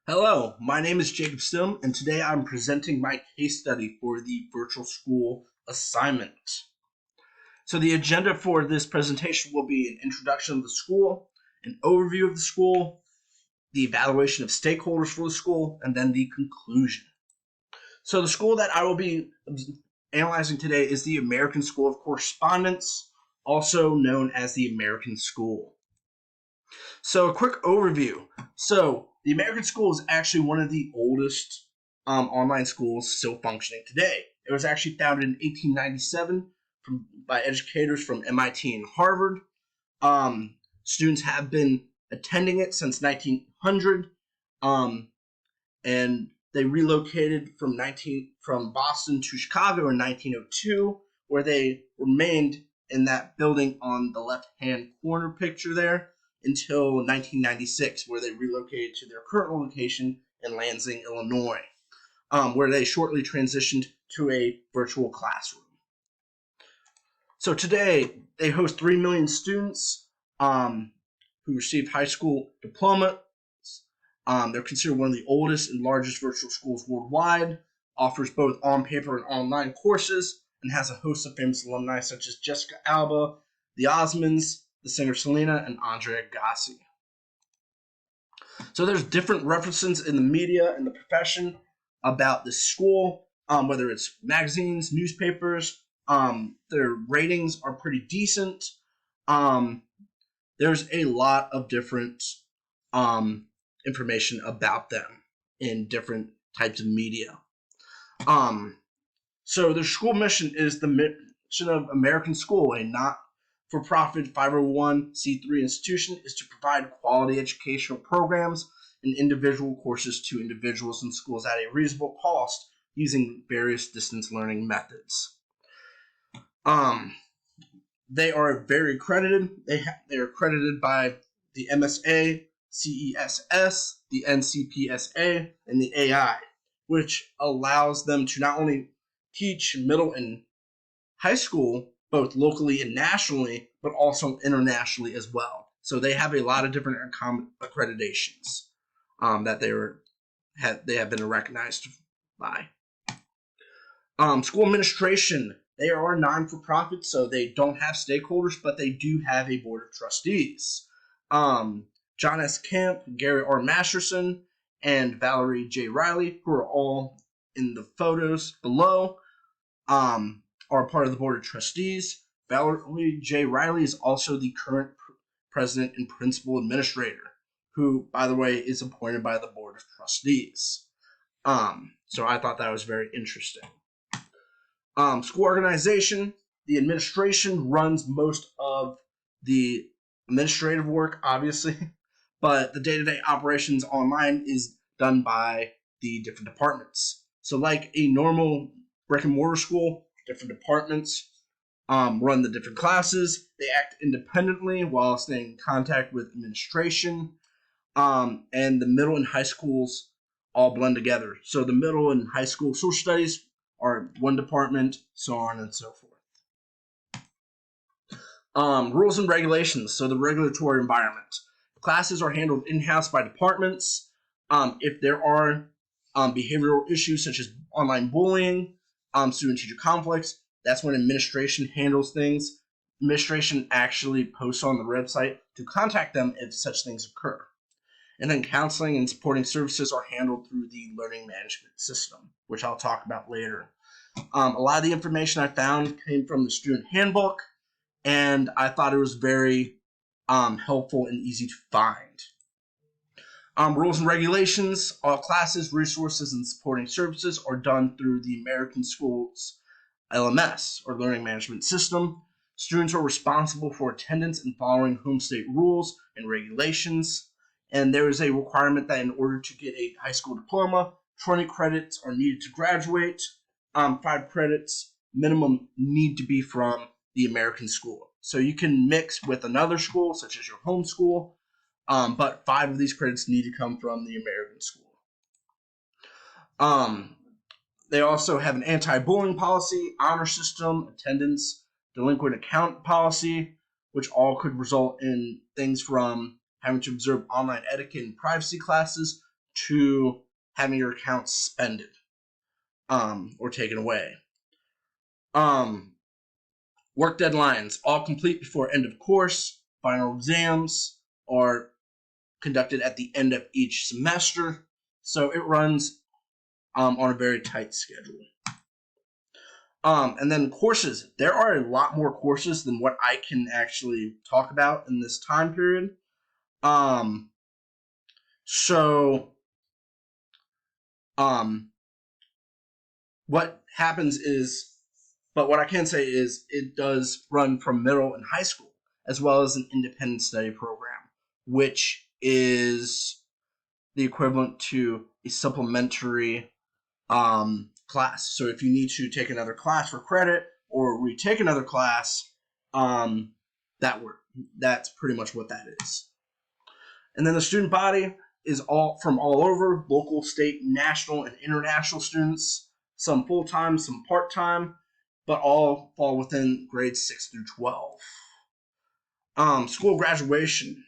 Hello, my name is Jacob Stidham, and today I'm presenting my case study for the virtual school assignment. So the agenda for this presentation will be an introduction of the school, an overview of the school, the evaluation of stakeholders for the school, and then the conclusion. So the school that I will be analyzing today is the American School of Correspondence, also known as the American School. So a quick overview. So the American School is actually one of the oldest online schools still functioning today. It was actually founded in 1897 by educators from MIT and Harvard. Students have been attending it since 1900, and they relocated from Boston to Chicago in 1902, where they remained in that building on the left-hand corner picture there until 1996, where they relocated to their current location in Lansing, Illinois, where they shortly transitioned to a virtual classroom. So today, they host 3 million students who received high school diplomas. They're considered one of the oldest and largest virtual schools worldwide, offers both on-paper and online courses, and has a host of famous alumni such as Jessica Alba, the Osmonds, the singer Selena, and Andre Agassi. So there's different references in the media and the profession about this school, whether it's magazines, newspapers. Their ratings are pretty decent. There's a lot of different information about them in different types of media. So their school mission is the mission of American School, a not-for-profit 501c3 institution, is to provide quality educational programs and individual courses to individuals and schools at a reasonable cost using various distance learning methods. They are very accredited. They are accredited by the MSA, CESS, the NCPSA, and the AI, which allows them to not only teach middle and high school, both locally and nationally, but also internationally as well. So they have a lot of different accreditations that they have been recognized by. School administration, they are non-for-profit, so they don't have stakeholders, but they do have a board of trustees. John S. Camp, Gary R. Masterson, and Valerie J. Riley, who are all in the photos below, are part of the board of trustees. Valerie J. Riley is also the current president and principal administrator, who, by the way, is appointed by the board of trustees. So I thought that was very interesting. School organization, the administration runs most of the administrative work, obviously, but the day-to-day operations online is done by the different departments. So like a normal brick-and-mortar school, different departments run the different classes. They act independently while staying in contact with administration, and the middle and high schools all blend together. So the middle and high school social studies are one department, so on and so forth. Rules and regulations, so the regulatory environment. Classes are handled in-house by departments. If there are behavioral issues such as online bullying, student-teacher conflicts, that's when administration handles things. Administration actually posts on the website to contact them if such things occur. And then counseling and supporting services are handled through the learning management system, which I'll talk about later. A lot of the information I found came from the student handbook, and I thought it was very helpful and easy to find. Rules and regulations, all classes, resources, and supporting services are done through the American School's LMS, or Learning Management System. Students are responsible for attendance and following home state rules and regulations. And there is a requirement that in order to get a high school diploma, 20 credits are needed to graduate. 5 credits minimum need to be from the American School. So you can mix with another school, such as your home school, but 5 of these credits need to come from the American School. They also have an anti-bullying policy, honor system, attendance, delinquent account policy, which all could result in things from having to observe online etiquette and privacy classes to having your account suspended or taken away. Work deadlines, all complete before end of course. Final exams are conducted at the end of each semester. So it runs on a very tight schedule. And then courses. There are a lot more courses than what I can actually talk about in this time period. What happens is, but what I can say is it does run from middle and high school, as well as an independent study program, which is the equivalent to a supplementary class. So if you need to take another class for credit or retake another class, that's pretty much what that is. And then the student body is all from all over, local, state, national, and international students, some full-time, some part-time, but all fall within grades 6 through 12. School graduation.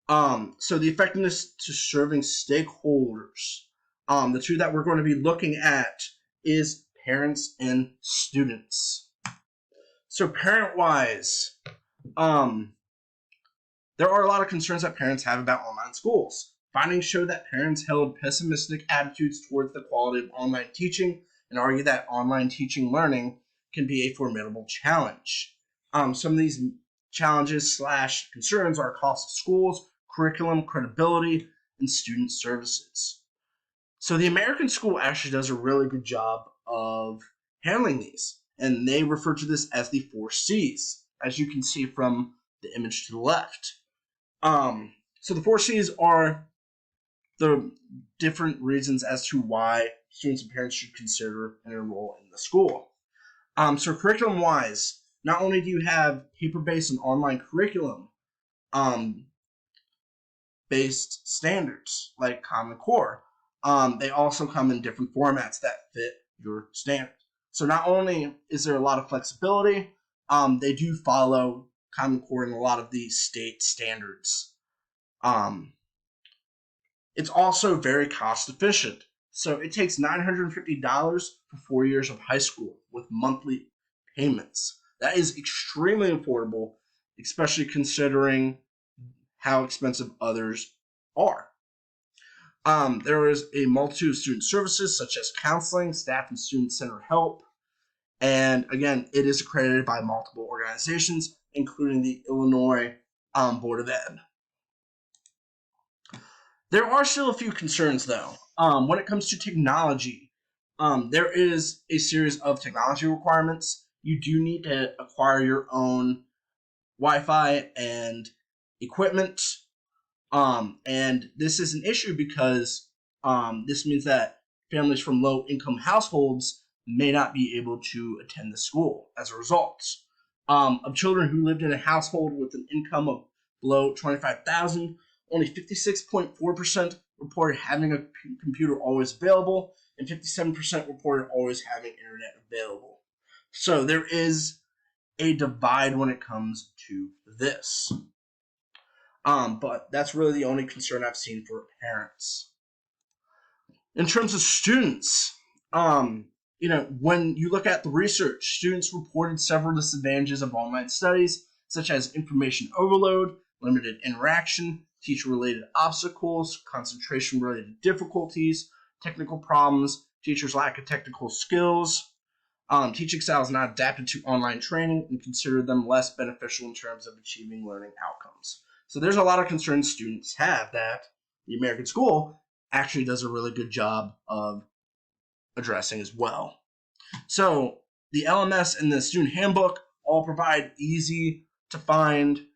So the effectiveness to serving stakeholders. The two that we're going to be looking at is parents and students. So parent-wise, there are a lot of concerns that parents have about online schools. Findings show that parents held pessimistic attitudes towards the quality of online teaching and argue that online teaching learning can be a formidable challenge. Some of these challenges / concerns are cost of schools, curriculum, credibility, and student services. So the American school actually does a really good job of handling these, and they refer to this as the 4 C's, as you can see from the image to the left. So the 4 C's are the different reasons as to why students and parents should consider and enroll in the school. So curriculum-wise, not only do you have paper-based and online curriculum based standards like Common Core, they also come in different formats that fit your standard. So not only is there a lot of flexibility, they do follow Common Core and a lot of the state standards. It's also very cost efficient. So it takes $950 for 4 years of high school with monthly payments. That is extremely affordable, especially considering how expensive others are. There is a multitude of student services such as counseling, staff and student center help. And again, it is accredited by multiple organizations, including the Illinois Board of Ed. There are still a few concerns, though. When it comes to technology, there is a series of technology requirements. You do need to acquire your own Wi-Fi and equipment. And this is an issue because this means that families from low-income households may not be able to attend the school as a result. Of children who lived in a household with an income of below $25,000, only 56.4% reported having a computer always available, and 57% reported always having internet available. So there is a divide when it comes to this. But that's really the only concern I've seen for parents. In terms of students, when you look at the research, students reported several disadvantages of online studies, such as information overload, limited interaction, teacher-related obstacles, concentration-related difficulties, technical problems, teachers' lack of technical skills, teaching styles not adapted to online training, and considered them less beneficial in terms of achieving learning outcomes. So there's a lot of concerns students have that the American school actually does a really good job of addressing as well. So the LMS and the student handbook all provide easy to find,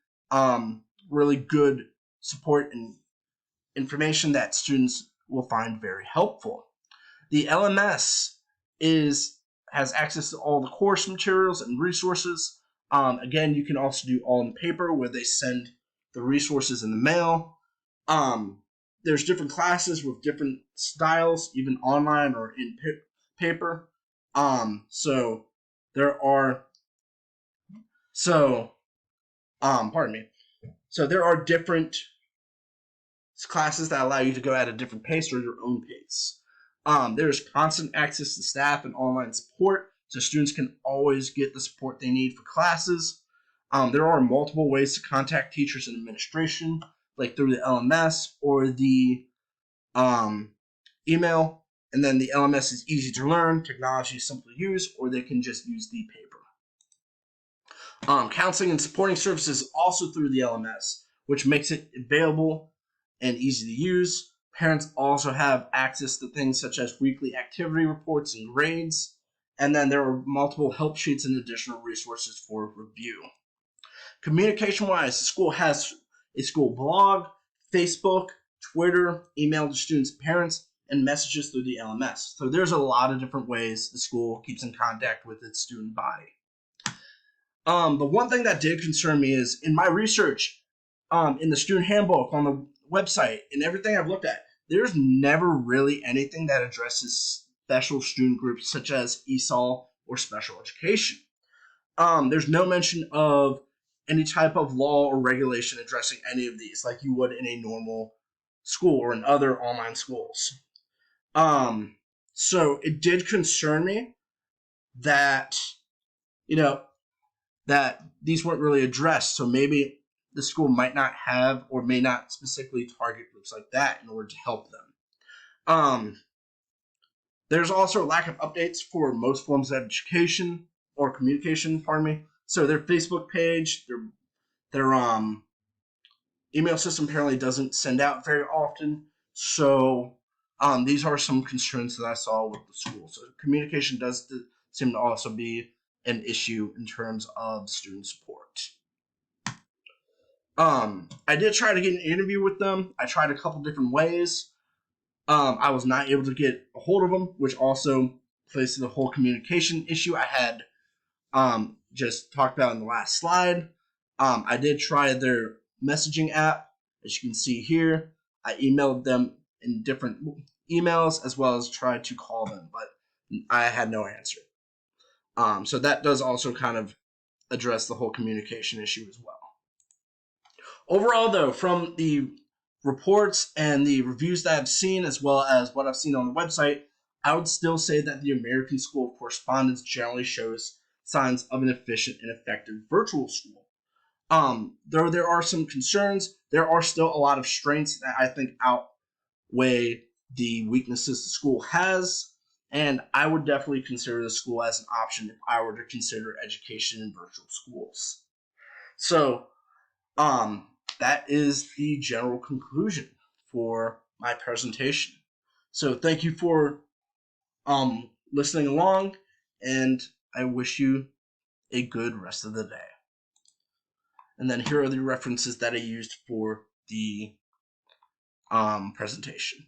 really good support and information that students will find very helpful. The LMS has access to all the course materials and resources. Again, you can also do all in paper where they send the resources in the mail. There's different classes with different styles, even online or in paper. So there are different classes that allow you to go at a different pace or your own pace. There's constant access to staff and online support, so students can always get the support they need for classes. There are multiple ways to contact teachers and administration, like through the LMS or the email. And then the LMS is easy to learn, technology is simple to use, or they can just use the paper. Counseling and supporting services also through the LMS, which makes it available and easy to use. Parents also have access to things such as weekly activity reports and grades. And then there are multiple help sheets and additional resources for review. Communication-wise, the school has a school blog, Facebook, Twitter, email to students' parents, and messages through the LMS. So there's a lot of different ways the school keeps in contact with its student body. The one thing that did concern me is in my research, in the student handbook, on the website, and everything I've looked at, there's never really anything that addresses special student groups such as ESOL or special education. There's no mention of any type of law or regulation addressing any of these like you would in a normal school or in other online schools. So it did concern me that, that these weren't really addressed. So maybe the school might not have or may not specifically target groups like that in order to help them. There's also a lack of updates for most forms of education or communication, So their Facebook page, their email system apparently doesn't send out very often. So these are some concerns that I saw with the school. So communication does seem to also be an issue in terms of student support. I did try to get an interview with them. I tried a couple different ways. I was not able to get a hold of them, which also plays to the whole communication issue I had just talked about in the last slide. I did try their messaging app, as you can see here. I emailed them in different emails as well as tried to call them, but I had no answer. So that does also kind of address the whole communication issue as well. Overall, though, from the reports and the reviews that I've seen, as well as what I've seen on the website, I would still say that the American School of Correspondence generally shows signs of an efficient and effective virtual school. Though there are some concerns, there are still a lot of strengths that I think outweigh the weaknesses the school has, and I would definitely consider the school as an option if I were to consider education in virtual schools. So, that is the general conclusion for my presentation. So thank you for listening along, and I wish you a good rest of the day. And then here are the references that I used for the presentation.